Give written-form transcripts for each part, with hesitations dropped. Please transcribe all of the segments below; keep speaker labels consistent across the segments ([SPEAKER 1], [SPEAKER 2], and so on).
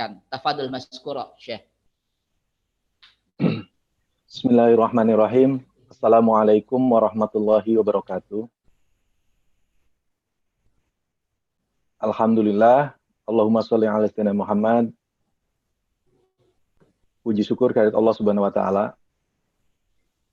[SPEAKER 1] Silahkan. Tafadhol maskura, Syekh.
[SPEAKER 2] Bismillahirrahmanirrahim. Assalamualaikum warahmatullahi wabarakatuh. Alhamdulillah. Allahumma sholli ala sayyidina Muhammad. Puji syukur kehadirat Allah Subhanahu wa taala.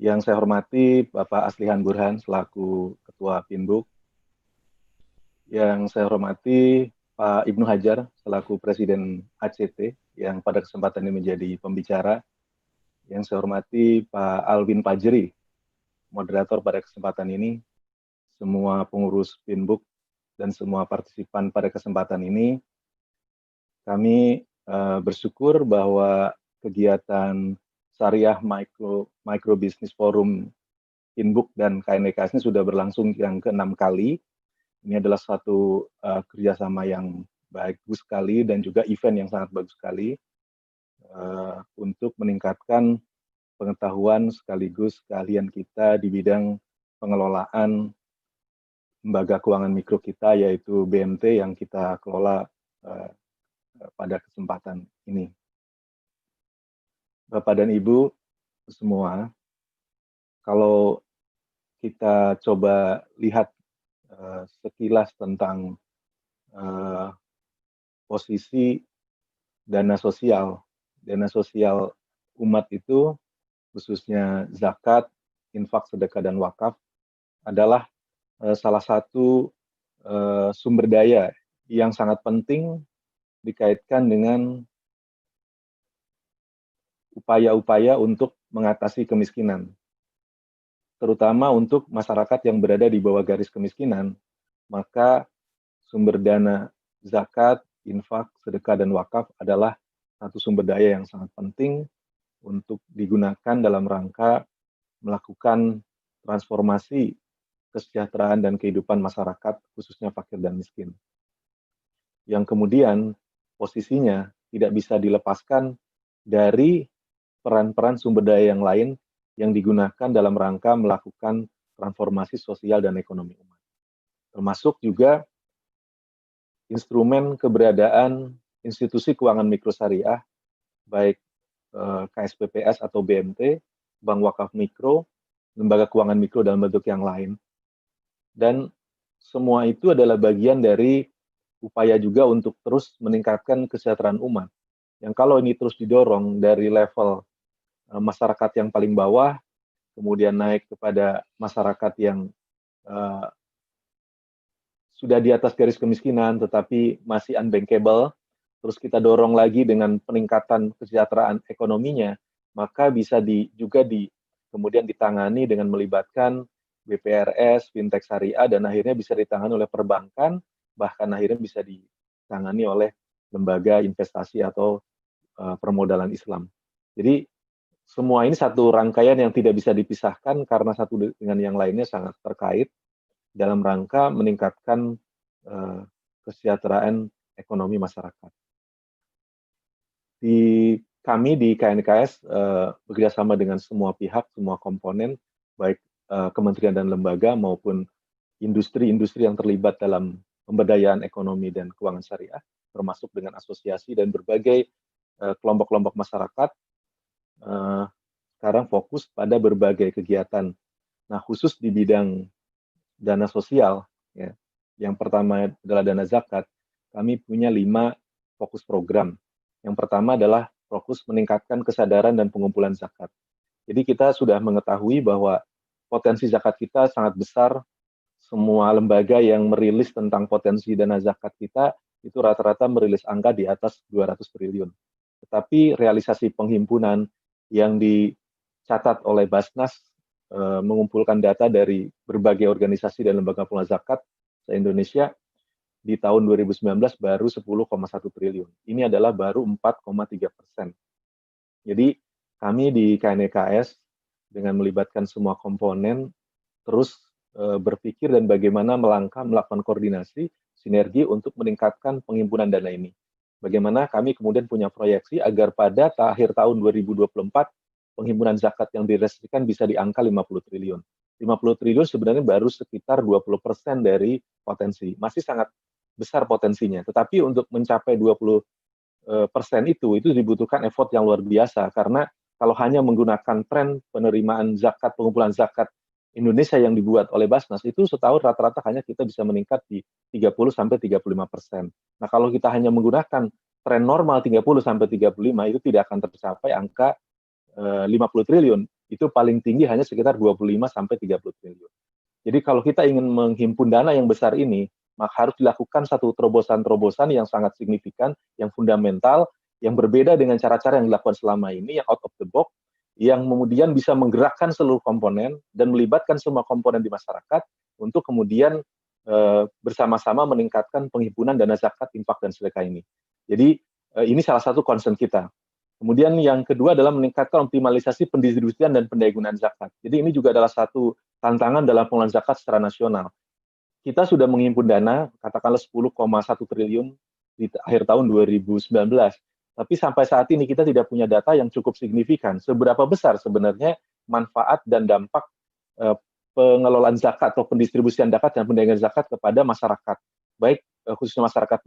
[SPEAKER 2] Yang saya hormati Bapak Aslihan Burhan selaku Ketua Pinbuk. Yang saya hormati Pak Ibnu Hajar selaku Presiden ACT yang pada kesempatan ini menjadi pembicara. Yang saya hormati Pak Alvin Fajri, moderator pada kesempatan ini, semua pengurus Pinbuk dan semua partisipan pada kesempatan ini. Kami bersyukur bahwa kegiatan Syariah Micro Business Forum Pinbuk dan KNKS ini sudah berlangsung yang ke-6 kali. Ini adalah suatu kerjasama yang bagus sekali dan juga event yang sangat bagus sekali untuk meningkatkan pengetahuan sekaligus keahlian kita di bidang pengelolaan lembaga keuangan mikro kita, yaitu BMT yang kita kelola pada kesempatan ini. Bapak dan Ibu semua, kalau kita coba lihat sekilas tentang posisi dana sosial umat itu, khususnya zakat, infak, sedekah, dan wakaf, adalah salah satu sumber daya yang sangat penting dikaitkan dengan upaya-upaya untuk mengatasi kemiskinan, terutama untuk masyarakat yang berada di bawah garis kemiskinan. Maka sumber dana zakat, infak, sedekah, dan wakaf adalah satu sumber daya yang sangat penting untuk digunakan dalam rangka melakukan transformasi kesejahteraan dan kehidupan masyarakat, khususnya fakir dan miskin. Yang kemudian posisinya tidak bisa dilepaskan dari peran-peran sumber daya yang lain yang digunakan dalam rangka melakukan transformasi sosial dan ekonomi umat. Termasuk juga instrumen keberadaan institusi keuangan mikro syariah, baik KSPPS atau BMT, Bank Wakaf Mikro, lembaga keuangan mikro dalam bentuk yang lain. Dan semua itu adalah bagian dari upaya juga untuk terus meningkatkan kesejahteraan umat. Yang kalau ini terus didorong dari level masyarakat yang paling bawah, kemudian naik kepada masyarakat yang sudah di atas garis kemiskinan tetapi masih unbankable, terus kita dorong lagi dengan peningkatan kesejahteraan ekonominya, maka bisa kemudian ditangani dengan melibatkan BPRS, fintech syariah, dan akhirnya bisa ditangani oleh perbankan, bahkan akhirnya bisa ditangani oleh lembaga investasi atau permodalan Islam. Jadi semua ini satu rangkaian yang tidak bisa dipisahkan karena satu dengan yang lainnya sangat terkait dalam rangka meningkatkan kesejahteraan ekonomi masyarakat. Kami di KNKS bekerjasama dengan semua pihak, semua komponen, baik kementerian dan lembaga maupun industri-industri yang terlibat dalam pemberdayaan ekonomi dan keuangan syariah, termasuk dengan asosiasi dan berbagai kelompok-kelompok masyarakat, sekarang fokus pada berbagai kegiatan. Nah, khusus di bidang dana sosial, ya, yang pertama adalah dana zakat, kami punya 5 fokus program. Yang pertama adalah fokus meningkatkan kesadaran dan pengumpulan zakat. Jadi kita sudah mengetahui bahwa potensi zakat kita sangat besar. Semua lembaga yang merilis tentang potensi dana zakat kita itu rata-rata merilis angka di atas 200 triliun. Tetapi realisasi penghimpunan yang dicatat oleh Basnas mengumpulkan data dari berbagai organisasi dan lembaga pengelola zakat se-Indonesia di tahun 2019 baru 10,1 triliun. Ini adalah baru 4,3%. Jadi kami di KNKS dengan melibatkan semua komponen terus berpikir dan bagaimana melakukan koordinasi, sinergi untuk meningkatkan penghimpunan dana ini. Bagaimana kami kemudian punya proyeksi agar pada akhir tahun 2024 penghimpunan zakat yang direalisasikan bisa di angka 50 triliun. 50 triliun sebenarnya baru sekitar 20% dari potensi. Masih sangat besar potensinya. Tetapi untuk mencapai 50 persen itu dibutuhkan effort yang luar biasa, karena kalau hanya menggunakan tren penerimaan zakat, pengumpulan zakat Indonesia yang dibuat oleh Basnas, itu setahun rata-rata hanya kita bisa meningkat di 30-35%. Nah, kalau kita hanya menggunakan tren normal 30-35, itu tidak akan tercapai angka 50 triliun. Itu paling tinggi hanya sekitar 25-30 triliun. Jadi kalau kita ingin menghimpun dana yang besar ini, maka harus dilakukan satu terobosan-terobosan yang sangat signifikan, yang fundamental, yang berbeda dengan cara-cara yang dilakukan selama ini, yang out of the box, yang kemudian bisa menggerakkan seluruh komponen dan melibatkan semua komponen di masyarakat untuk kemudian bersama-sama meningkatkan penghimpunan dana zakat, infak, dan sedekah ini. Jadi ini salah satu concern kita. Kemudian yang kedua adalah meningkatkan optimalisasi pendistribusian dan pendayagunaan zakat. Jadi ini juga adalah satu tantangan dalam pengelolaan zakat secara nasional. Kita sudah menghimpun dana, katakanlah 10,1 triliun di akhir tahun 2019. Tapi sampai saat ini kita tidak punya data yang cukup signifikan. Seberapa besar sebenarnya manfaat dan dampak pengelolaan zakat atau pendistribusian zakat dan pendayagunaan zakat kepada masyarakat, baik khususnya masyarakat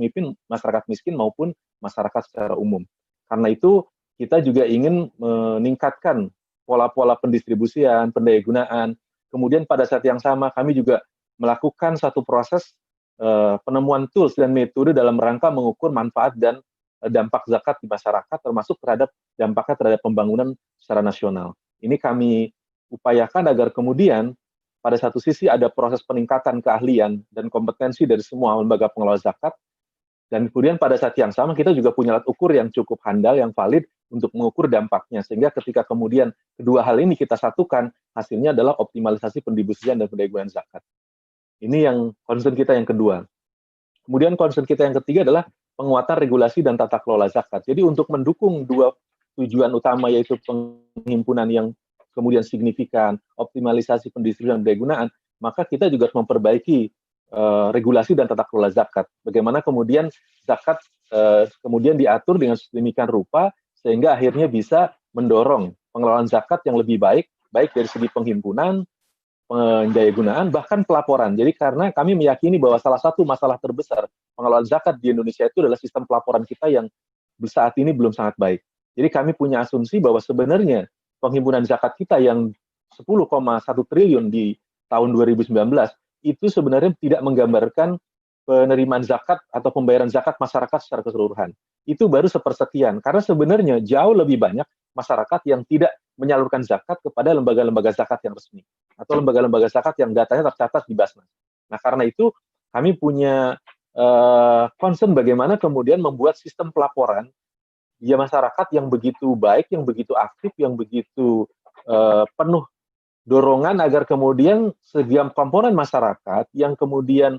[SPEAKER 2] miskin maupun masyarakat secara umum. Karena itu kita juga ingin meningkatkan pola-pola pendistribusian, pendayagunaan. Kemudian pada saat yang sama kami juga melakukan satu proses penemuan tools dan metode dalam rangka mengukur manfaat dan dampak zakat di masyarakat, termasuk terhadap dampaknya terhadap pembangunan secara nasional. Ini kami upayakan agar kemudian pada satu sisi ada proses peningkatan keahlian dan kompetensi dari semua lembaga pengelola zakat, dan kemudian pada saat yang sama kita juga punya alat ukur yang cukup handal, yang valid untuk mengukur dampaknya, sehingga ketika kemudian kedua hal ini kita satukan, hasilnya adalah optimalisasi pendistribusian dan pendayagunaan zakat. Ini yang concern kita yang kedua. Kemudian concern kita yang ketiga adalah penguatan regulasi dan tata kelola zakat. Jadi untuk mendukung dua tujuan utama, yaitu penghimpunan yang kemudian signifikan, optimalisasi pendistribusian dan pendayagunaan, maka kita juga harus memperbaiki regulasi dan tata kelola zakat. Bagaimana kemudian zakat kemudian diatur dengan sedemikian rupa sehingga akhirnya bisa mendorong pengelolaan zakat yang lebih baik, baik dari segi penghimpunan, pendayagunaan, bahkan pelaporan. Jadi karena kami meyakini bahwa salah satu masalah terbesar pengelolaan zakat di Indonesia itu adalah sistem pelaporan kita yang saat ini belum sangat baik. Jadi kami punya asumsi bahwa sebenarnya penghimpunan zakat kita yang 10,1 triliun di tahun 2019 itu sebenarnya tidak menggambarkan penerimaan zakat atau pembayaran zakat masyarakat secara keseluruhan. Itu baru sepersekian, karena sebenarnya jauh lebih banyak masyarakat yang tidak menyalurkan zakat kepada lembaga-lembaga zakat yang resmi atau lembaga-lembaga zakat yang datanya tercatat di Basnas. Nah, karena itu kami punya concern bagaimana kemudian membuat sistem pelaporan ya masyarakat yang begitu baik, yang begitu aktif, yang begitu penuh dorongan agar kemudian setiap komponen masyarakat yang kemudian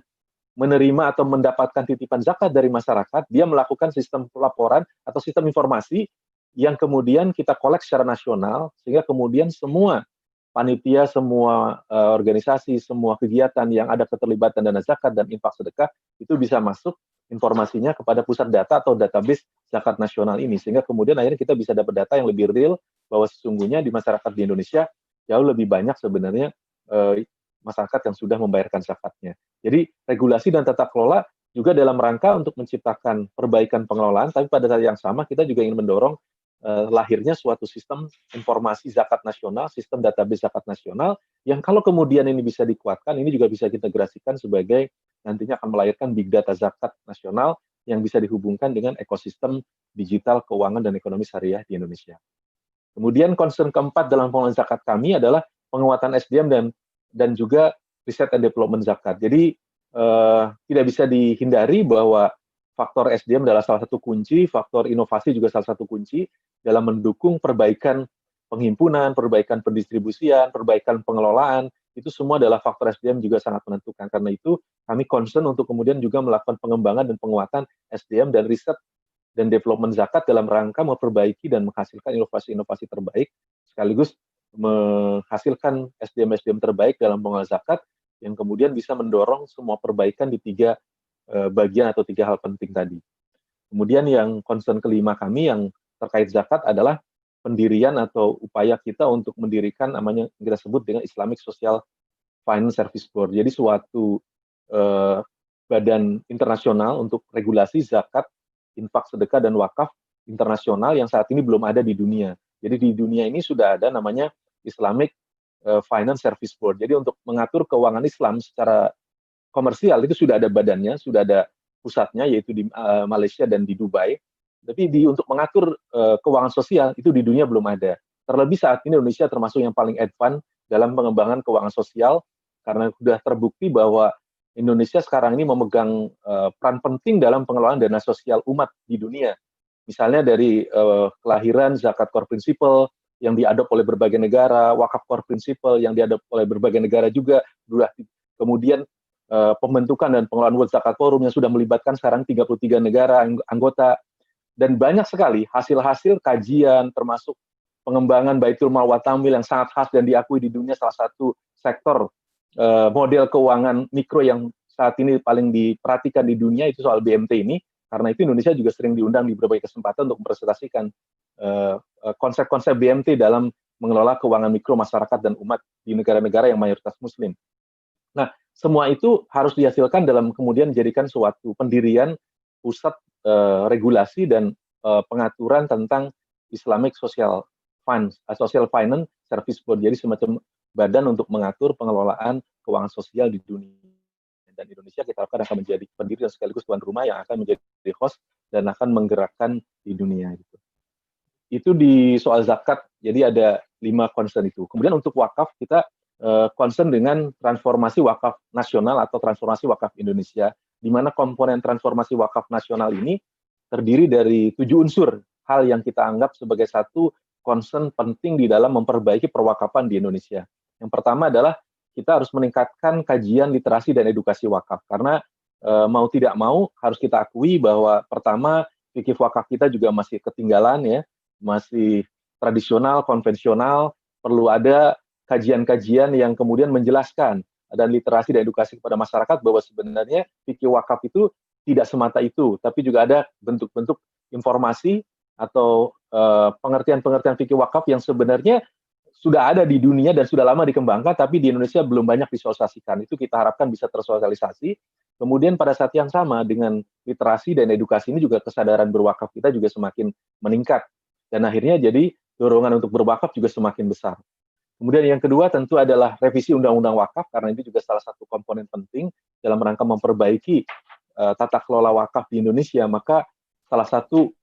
[SPEAKER 2] menerima atau mendapatkan titipan zakat dari masyarakat, dia melakukan sistem pelaporan atau sistem informasi yang kemudian kita kolek secara nasional, sehingga kemudian semua panitia, semua organisasi, semua kegiatan yang ada keterlibatan dana zakat dan infak sedekah, itu bisa masuk informasinya kepada pusat data atau database zakat nasional ini, sehingga kemudian akhirnya kita bisa dapat data yang lebih real, bahwa sesungguhnya di masyarakat di Indonesia jauh lebih banyak sebenarnya masyarakat yang sudah membayarkan zakatnya. Jadi regulasi dan tata kelola juga dalam rangka untuk menciptakan perbaikan pengelolaan, tapi pada saat yang sama kita juga ingin mendorong lahirnya suatu sistem informasi zakat nasional, sistem database zakat nasional, yang kalau kemudian ini bisa dikuatkan, ini juga bisa kita integrasikan sebagai nantinya akan melahirkan big data zakat nasional yang bisa dihubungkan dengan ekosistem digital, keuangan, dan ekonomi syariah di Indonesia. Kemudian concern keempat dalam pengelolaan zakat kami adalah penguatan SDM dan juga riset and development zakat. Jadi tidak bisa dihindari bahwa faktor SDM adalah salah satu kunci, faktor inovasi juga salah satu kunci dalam mendukung perbaikan penghimpunan, perbaikan pendistribusian, perbaikan pengelolaan. Itu semua adalah faktor SDM juga sangat menentukan. Karena itu kami concern untuk kemudian juga melakukan pengembangan dan penguatan SDM dan riset dan development zakat dalam rangka memperbaiki dan menghasilkan inovasi-inovasi terbaik, sekaligus menghasilkan SDM-SDM terbaik dalam pengelolaan zakat yang kemudian bisa mendorong semua perbaikan di tiga bagian atau tiga hal penting tadi. Kemudian yang concern kelima kami yang terkait zakat adalah pendirian atau upaya kita untuk mendirikan namanya kita sebut dengan Islamic Social Finance Service Board. Jadi suatu badan internasional untuk regulasi zakat infak, sedekah, dan wakaf internasional yang saat ini belum ada di dunia. Jadi di dunia ini sudah ada namanya Islamic Finance Service Board. Jadi untuk mengatur keuangan Islam secara komersial itu sudah ada badannya, sudah ada pusatnya yaitu di Malaysia dan di Dubai. Tapi untuk mengatur keuangan sosial itu di dunia belum ada. Terlebih saat ini Indonesia termasuk yang paling advance dalam pengembangan keuangan sosial karena sudah terbukti bahwa Indonesia sekarang ini memegang peran penting dalam pengelolaan dana sosial umat di dunia. Misalnya dari kelahiran zakat core principle yang diadop oleh berbagai negara, wakaf core principle yang diadop oleh berbagai negara juga, kemudian pembentukan dan pengelolaan World Zakat Forum yang sudah melibatkan sekarang 33 negara anggota, dan banyak sekali hasil-hasil kajian termasuk pengembangan Baitul Mal wa Tamwil yang sangat khas dan diakui di dunia, salah satu sektor model keuangan mikro yang saat ini paling diperhatikan di dunia itu soal BMT ini. Karena itu Indonesia juga sering diundang di berbagai kesempatan untuk mempresentasikan konsep-konsep BMT dalam mengelola keuangan mikro masyarakat dan umat di negara-negara yang mayoritas Muslim. Nah, semua itu harus dihasilkan dalam kemudian dijadikan suatu pendirian pusat regulasi dan pengaturan tentang Islamic Social Finance Service Board. Jadi semacam badan untuk mengatur pengelolaan keuangan sosial di dunia. Dan Indonesia kita harapkan akan menjadi pendiri dan sekaligus tuan rumah yang akan menjadi host dan akan menggerakkan di dunia. Itu di soal zakat, jadi ada 5 concern itu. Kemudian untuk wakaf, kita concern dengan transformasi wakaf nasional atau transformasi wakaf Indonesia, di mana komponen transformasi wakaf nasional ini terdiri dari 7 unsur, hal yang kita anggap sebagai satu concern penting di dalam memperbaiki perwakafan di Indonesia. Yang pertama adalah kita harus meningkatkan kajian literasi dan edukasi wakaf, karena mau tidak mau harus kita akui bahwa pertama fikih wakaf kita juga masih ketinggalan ya, masih tradisional, konvensional, perlu ada kajian-kajian yang kemudian menjelaskan dan literasi dan edukasi kepada masyarakat bahwa sebenarnya fikih wakaf itu tidak semata itu, tapi juga ada bentuk-bentuk informasi atau pengertian-pengertian fikih wakaf yang sebenarnya sudah ada di dunia dan sudah lama dikembangkan, tapi di Indonesia belum banyak disosialisasikan. Itu kita harapkan bisa tersosialisasi. Kemudian pada saat yang sama dengan literasi dan edukasi ini juga kesadaran berwakaf kita juga semakin meningkat. Dan akhirnya jadi dorongan untuk berwakaf juga semakin besar. Kemudian yang kedua tentu adalah revisi Undang-Undang Wakaf, karena itu juga salah satu komponen penting dalam rangka memperbaiki tata kelola wakaf di Indonesia. Maka salah satu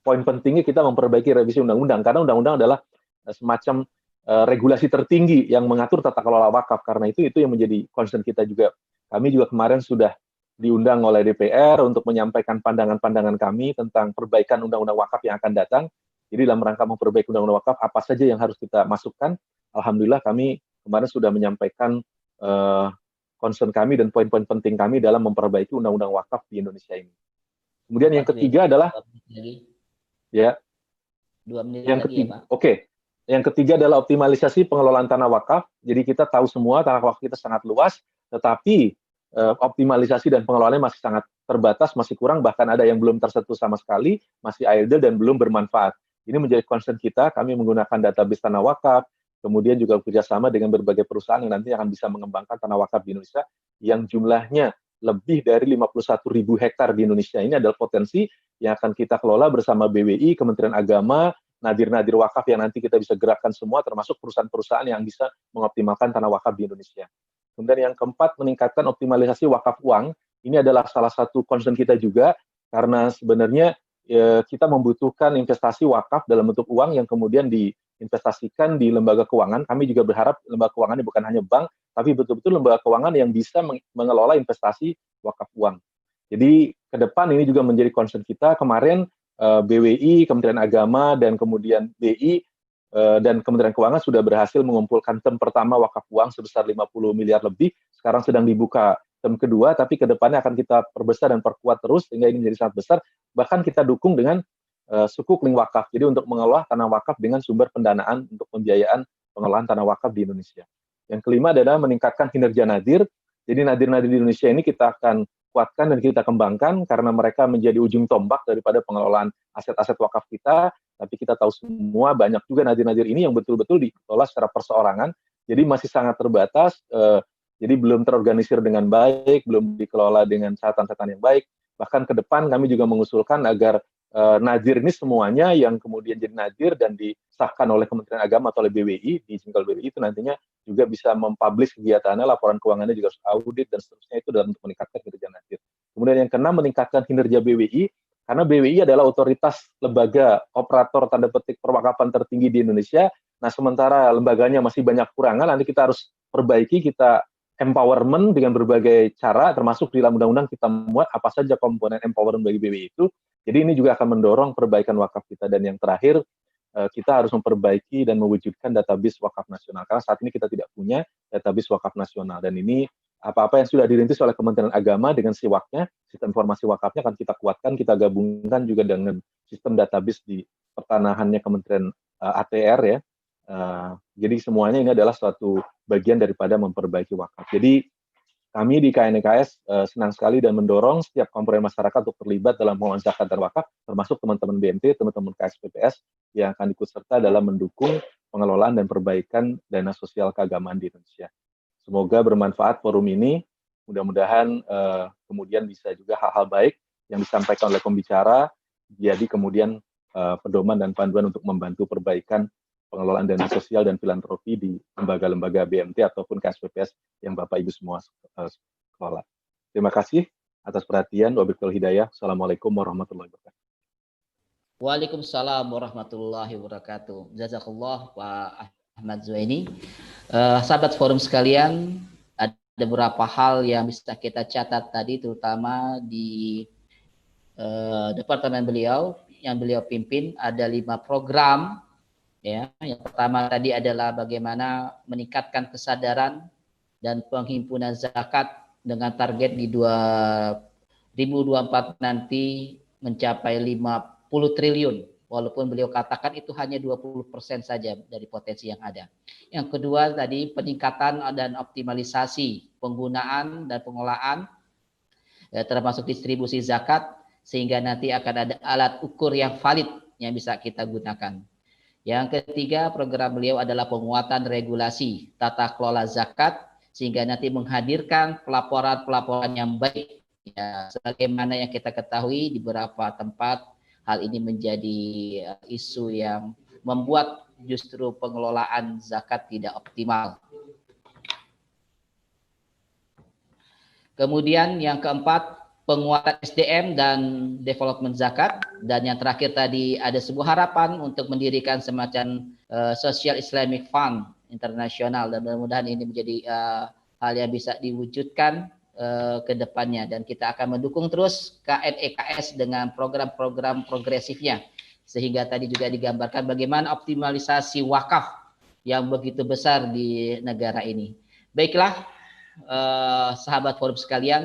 [SPEAKER 2] poin pentingnya kita memperbaiki revisi Undang-Undang, karena Undang-Undang adalah semacam regulasi tertinggi yang mengatur tata kelola wakaf. Karena itu yang menjadi concern kita juga. Kami juga kemarin sudah diundang oleh DPR untuk menyampaikan pandangan-pandangan kami tentang perbaikan Undang-Undang Wakaf yang akan datang. Jadi dalam rangka memperbaiki Undang-Undang Wakaf, apa saja yang harus kita masukkan. Alhamdulillah kami kemarin sudah menyampaikan concern kami dan poin-poin penting kami dalam memperbaiki Undang-Undang Wakaf di Indonesia ini. Kemudian yang ketiga adalah ya.
[SPEAKER 1] 2 menit
[SPEAKER 2] yang
[SPEAKER 1] lagi
[SPEAKER 2] ketiga,
[SPEAKER 1] ya, Pak.
[SPEAKER 2] Oke. Yang ketiga adalah optimalisasi pengelolaan tanah wakaf. Jadi kita tahu semua tanah wakaf kita sangat luas, tetapi optimalisasi dan pengelolaannya masih sangat terbatas, masih kurang, bahkan ada yang belum tersentuh sama sekali, masih idle dan belum bermanfaat. Ini menjadi concern kita, kami menggunakan database tanah wakaf, kemudian juga bekerjasama dengan berbagai perusahaan yang nanti akan bisa mengembangkan tanah wakaf di Indonesia, yang jumlahnya lebih dari 51.000 hektar di Indonesia. Ini adalah potensi yang akan kita kelola bersama BWI, Kementerian Agama, nadir-nadir wakaf yang nanti kita bisa gerakkan semua, termasuk perusahaan-perusahaan yang bisa mengoptimalkan tanah wakaf di Indonesia. Kemudian yang keempat, meningkatkan optimalisasi wakaf uang. Ini adalah salah satu concern kita juga, karena sebenarnya kita membutuhkan investasi wakaf dalam bentuk uang yang kemudian diinvestasikan di lembaga keuangan. Kami juga berharap lembaga keuangan ini bukan hanya bank, tapi betul-betul lembaga keuangan yang bisa mengelola investasi wakaf uang. Jadi ke depan ini juga menjadi concern kita. Kemarin BWI, Kementerian Agama, dan kemudian BI dan Kementerian Keuangan sudah berhasil mengumpulkan term pertama wakaf uang sebesar 50 miliar lebih. Sekarang sedang dibuka term kedua, tapi ke depannya akan kita perbesar dan perkuat terus sehingga ini menjadi sangat besar. Bahkan kita dukung dengan sukuk link wakaf. Jadi untuk mengelola tanah wakaf dengan sumber pendanaan untuk pembiayaan pengelolaan tanah wakaf di Indonesia. Yang kelima adalah meningkatkan kinerja nadir. Jadi nadir-nadir di Indonesia ini kita akan kuatkan dan kita kembangkan karena mereka menjadi ujung tombak daripada pengelolaan aset-aset wakaf kita. Tapi kita tahu semua banyak juga nadir-nadir ini yang betul-betul dikelola secara perseorangan. Jadi masih sangat terbatas. Jadi belum terorganisir dengan baik, belum dikelola dengan catatan-catatan yang baik. Bahkan ke depan kami juga mengusulkan agar nazir ini semuanya yang kemudian jadi nazir dan disahkan oleh Kementerian Agama atau oleh BWI, diizin oleh BWI itu nantinya juga bisa mempublish kegiatannya, laporan keuangannya juga harus audit dan seterusnya, itu dalam untuk meningkatkan kinerja nazir. Kemudian yang keenam, meningkatkan kinerja BWI, karena BWI adalah otoritas lembaga operator tanda petik perwakapan tertinggi di Indonesia. Nah, sementara lembaganya masih banyak kurangan, nanti kita harus perbaiki, kita empowerment dengan berbagai cara, termasuk di dalam undang-undang kita muat apa saja komponen empowerment bagi BWI itu. Jadi ini juga akan mendorong perbaikan wakaf kita. Dan yang terakhir, kita harus memperbaiki dan mewujudkan database wakaf nasional. Karena saat ini kita tidak punya database wakaf nasional. Dan ini apa-apa yang sudah dirintis oleh Kementerian Agama dengan siwaknya, sistem informasi wakafnya akan kita kuatkan, kita gabungkan juga dengan sistem database di pertanahannya Kementerian ATR ya. Jadi semuanya ini adalah suatu bagian daripada memperbaiki wakaf. Jadi kami di KNEKS senang sekali dan mendorong setiap komponen masyarakat untuk terlibat dalam pengelolaan zakat dan wakaf, termasuk teman-teman BMT, teman-teman KSPPS yang akan ikut serta dalam mendukung pengelolaan dan perbaikan dana sosial keagamaan di Indonesia. Semoga bermanfaat forum ini, mudah-mudahan kemudian bisa juga hal-hal baik yang disampaikan oleh pembicara, jadi kemudian pedoman dan panduan untuk membantu perbaikan pengelolaan dana sosial dan filantropi di lembaga-lembaga BMT ataupun KSPPS yang Bapak Ibu semua kelola. Terima kasih atas perhatian. Wabillahi hidayah. Assalamualaikum warahmatullahi wabarakatuh.
[SPEAKER 1] Waalaikumsalam warahmatullahi wabarakatuh. Jazakallah Pak Ahmad Zuhaini. Sahabat forum sekalian, ada beberapa hal yang bisa kita catat tadi, terutama di departemen beliau yang beliau pimpin. Ada 5 program. Ya, yang pertama tadi adalah bagaimana meningkatkan kesadaran dan penghimpunan zakat dengan target di 2024 nanti mencapai 50 triliun. Walaupun beliau katakan itu hanya 20% saja dari potensi yang ada. Yang kedua tadi peningkatan dan optimalisasi penggunaan dan pengelolaan termasuk distribusi zakat, sehingga nanti akan ada alat ukur yang valid yang bisa kita gunakan. Yang ketiga, program beliau adalah penguatan regulasi tata kelola zakat, sehingga nanti menghadirkan pelaporan-pelaporan yang baik. Ya, sebagaimana yang kita ketahui di beberapa tempat, hal ini menjadi isu yang membuat justru pengelolaan zakat tidak optimal. Kemudian yang keempat, penguatan SDM dan development zakat. Dan yang terakhir tadi ada sebuah harapan untuk mendirikan semacam Social Islamic Fund internasional, dan mudah-mudahan ini menjadi hal yang bisa diwujudkan ke depannya, dan kita akan mendukung terus KNEKS dengan program-program progresifnya, sehingga tadi juga digambarkan bagaimana optimalisasi wakaf yang begitu besar di negara ini. Baiklah sahabat forum sekalian,